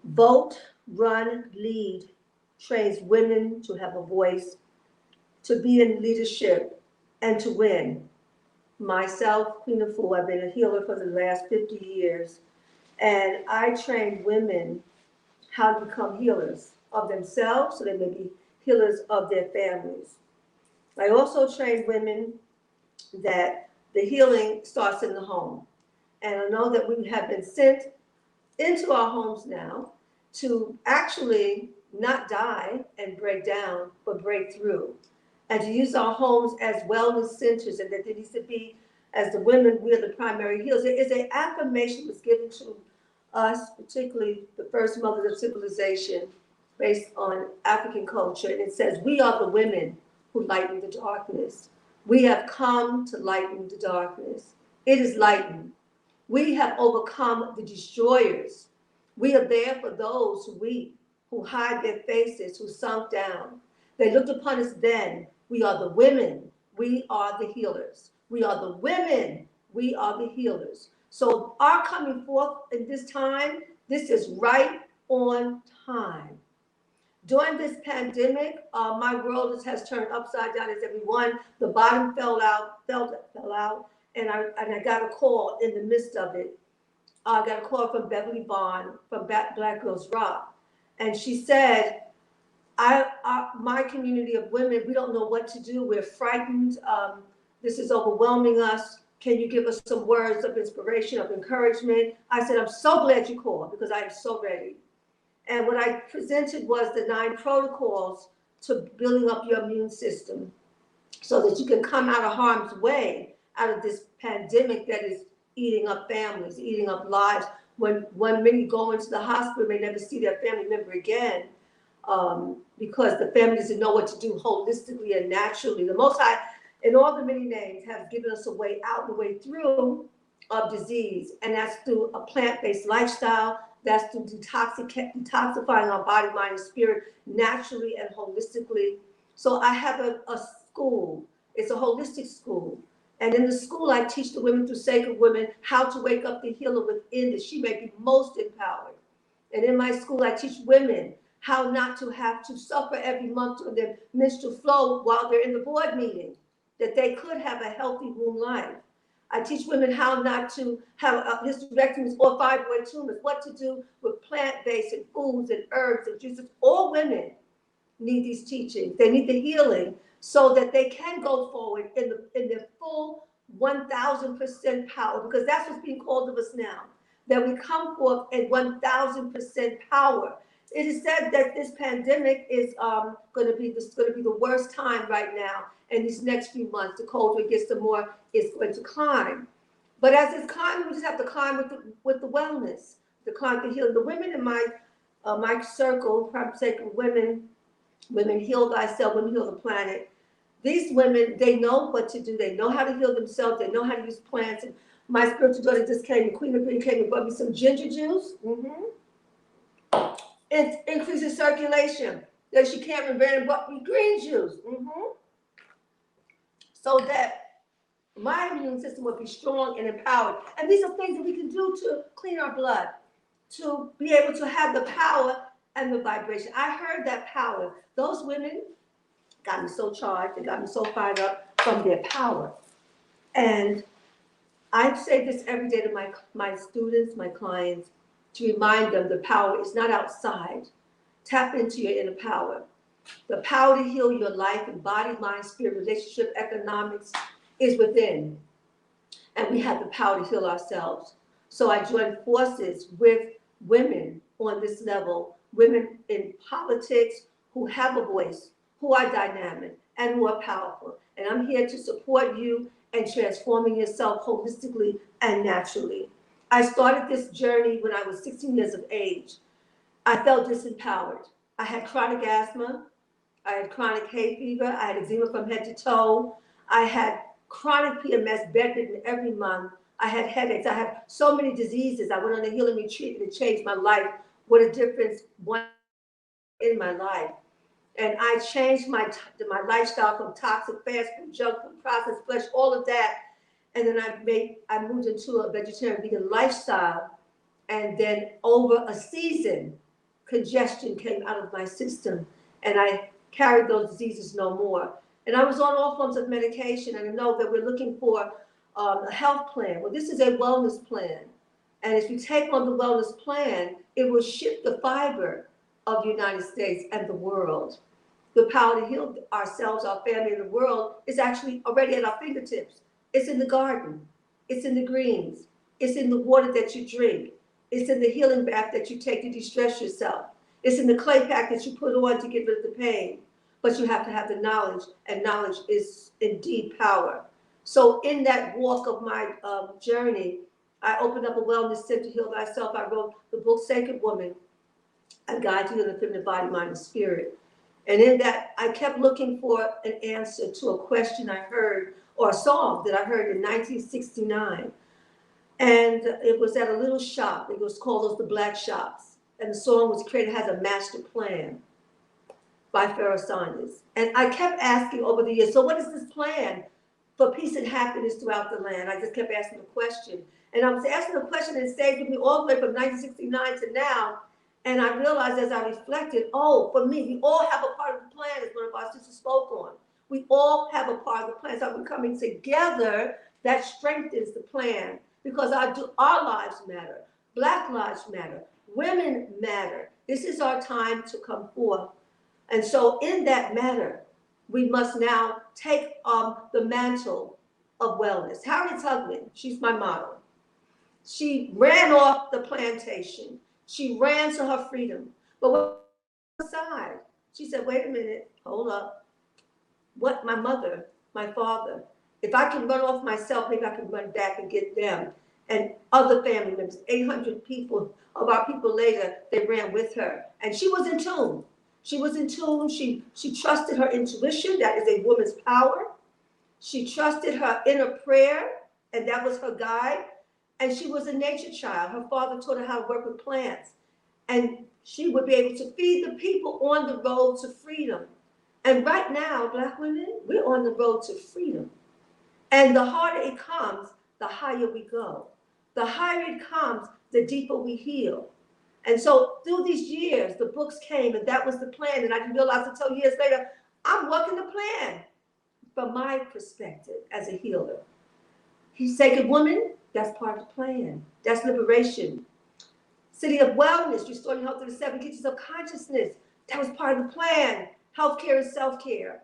Vote, Run, Lead trains women to have a voice, to be in leadership, and to win. Myself, Queen Afua, I've been a healer for the last 50 years, and I train women how to become healers of themselves so they may be healers of their families. I also train women that the healing starts in the home. And I know that we have been sent into our homes now to actually not die and break down, but break through. And to use our homes as wellness centers, and that there needs to be, as the women, we're the primary healers. There is an affirmation that's given to us, particularly the first mothers of civilization, based on African culture. And it says, we are the women who lighten the darkness. We have come to lighten the darkness. It is lightened. We have overcome the destroyers. We are there for those who weep, who hide their faces, who sunk down. They looked upon us then. We are the women. We are the healers. We are the women. We are the healers. So our coming forth in this time, this is right on time. During this pandemic, my world has turned upside down, as everyone. The bottom fell out, and I got a call in the midst of it. I got a call from Beverly Bond from Black Girls Rock, and she said, my community of women, we don't know what to do. We're frightened. This is overwhelming us. Can you give us some words of inspiration, of encouragement? I said, I'm so glad you called because I am so ready. And what I presented was the 9 protocols to building up your immune system so that you can come out of harm's way, out of this pandemic that is eating up families, eating up lives. When many go into the hospital, may never see their family member again, because the family doesn't know what to do holistically and naturally. The Most High, in all the many names, have given us a way out, the way through of disease, and that's through a plant-based lifestyle. That's through detoxifying our body, mind, and spirit naturally and holistically. So I have a school. It's a holistic school. And in the school, I teach the women through Sacred Women how to wake up the healer within, that she may be most empowered. And in my school, I teach women how not to have to suffer every month during their menstrual flow while they're in the board meeting, that they could have a healthy womb life. I teach women how not to have hysterectomies or fibroid tumors, what to do with plant-based and foods and herbs and juices. All women need these teachings. They need the healing so that they can go forward in their full 1,000% power, because that's what's being called of us now, that we come forth in 1,000% power. It is said that this pandemic is going to be the worst time right now. In these next few months, the colder it gets, the more it's going to climb. But as it's climbing, we just have to climb with the wellness, the climb the healing. The women in my circle, Sacred Women, Women Heal Thyself, Women Heal the Planet. These women, they know what to do. They know how to heal themselves. They know how to use plants. And my spiritual daughter just came, the Queen of Green came and brought me some ginger juice. It increases circulation. Then she came and ran and brought me green juice. So that my immune system will be strong and empowered. And these are things that we can do to clean our blood, to be able to have the power and the vibration. I heard that power. Those women got me so charged, they got me so fired up from their power. And I say this every day to my students, my clients, to remind them the power is not outside. Tap into your inner power. The power to heal your life in body, mind, spirit, relationship, economics is within. And we have the power to heal ourselves. So I join forces with women on this level, women in politics who have a voice, who are dynamic, and who are powerful. And I'm here to support you in transforming yourself holistically and naturally. I started this journey when I was 16 years of age. I felt disempowered. I had chronic asthma. I had chronic hay fever. I had eczema from head to toe. I had chronic PMS, bedridden every month. I had headaches. I had so many diseases. I went on a healing retreat and it changed my life. What a difference one in my life. And I changed my lifestyle from toxic fast food, junk food, processed flesh, all of that. And then I moved into a vegetarian vegan lifestyle. And then over a season, congestion came out of my system, and I carried those diseases no more. And I was on all forms of medication, and I know that we're looking for a health plan. Well, this is a wellness plan. And if you take on the wellness plan, it will shift the fiber of the United States and the world. The power to heal ourselves, our family, and the world is actually already at our fingertips. It's in the garden. It's in the greens. It's in the water that you drink. It's in the healing bath that you take to de-stress yourself. It's in the clay pack that you put on to get rid of the pain. But you have to have the knowledge, and knowledge is indeed power. So in that walk of my journey, I opened up a wellness center, Heal Thyself. I wrote the book, Sacred Woman, A Guide to Heal the Feminine Body, Mind, and Spirit. And in that, I kept looking for an answer to a question I heard, or a song that I heard in 1969. And it was at a little shop. It was called the Black Shops. And the song was created, has a master plan by Pharaoh Sanders. And I kept asking over the years, so what is this plan for peace and happiness throughout the land? I just kept asking the question. And I was asking the question, and it stayed with me all the way from 1969 to now. And I realized as I reflected, oh, for me, we all have a part of the plan, as one of our sisters spoke on. We all have a part of the plan. So we're coming together, that strengthens the plan, because our lives matter. Black lives matter. Women matter. This is our time to come forth. And so in that matter, we must now take the mantle of wellness. Harriet Tubman, she's my model. She ran off the plantation. She ran to her freedom. But when she was aside, she said, wait a minute, hold up. What my mother, my father, if I can run off myself, maybe I can run back and get them. And other family members, 800 people of our people later, they ran with her. And she was in tune. She was in tune. She trusted her intuition. That is a woman's power. She trusted her inner prayer, and that was her guide. And she was a nature child. Her father taught her how to work with plants. And she would be able to feed the people on the road to freedom. And right now, Black women, we're on the road to freedom. And the harder it comes, the higher we go. The higher it comes, the deeper we heal. And so through these years, the books came, and that was the plan. And I didn't realize until years later, I'm working the plan from my perspective as a healer. He's Sacred Woman, that's part of the plan. That's liberation. City of Wellness, restoring health through the 7 kitchens of consciousness. That was part of the plan. Healthcare and self-care.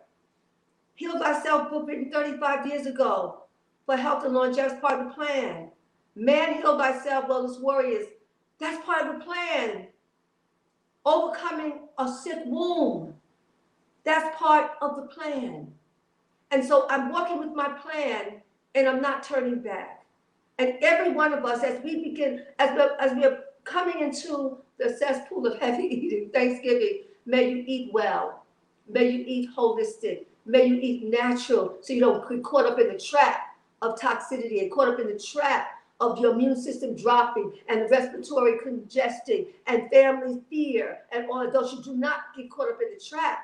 Heal Thyself, book written 35 years ago for health and longevity, that's part of the plan. Man, Heal Thyself, Wellness Warriors, that's part of the plan. Overcoming a sick womb, that's part of the plan. And so I'm working with my plan, and I'm not turning back. And every one of us, as we begin, as we're coming into the cesspool of heavy eating, Thanksgiving, may you eat well. May you eat holistic. May you eat natural, so you don't get caught up in the trap of toxicity and caught up in the trap of your immune system dropping and respiratory congesting and family fear and all of those. You do not get caught up in the trap.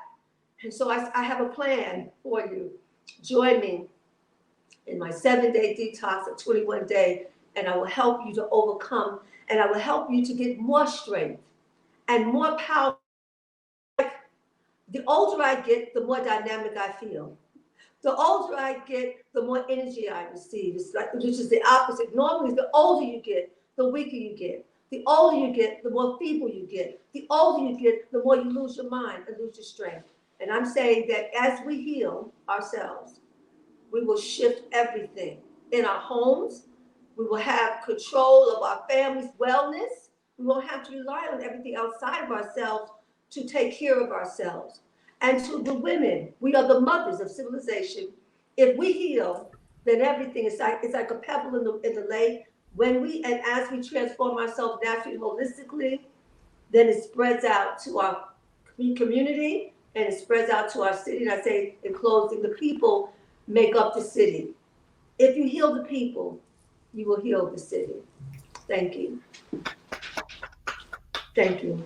And so I have a plan for you. Join me in my 7-day detox, a 21-day, and I will help you to overcome, and I will help you to get more strength and more power. The older I get, the more dynamic I feel. The older I get, the more energy I receive. It's like, which is the opposite. Normally, the older you get, the weaker you get. The older you get, the more feeble you get. The older you get, the more you lose your mind and lose your strength. And I'm saying that as we heal ourselves, we will shift everything in our homes. We will have control of our family's wellness. We won't have to rely on everything outside of ourselves to take care of ourselves. And to the women, we are the mothers of civilization. If we heal, then everything is like a pebble in the lake. When we and as we transform ourselves naturally, holistically, then it spreads out to our community and it spreads out to our city. And I say in closing, the people make up the city. If you heal the people, you will heal the city. Thank you. Thank you.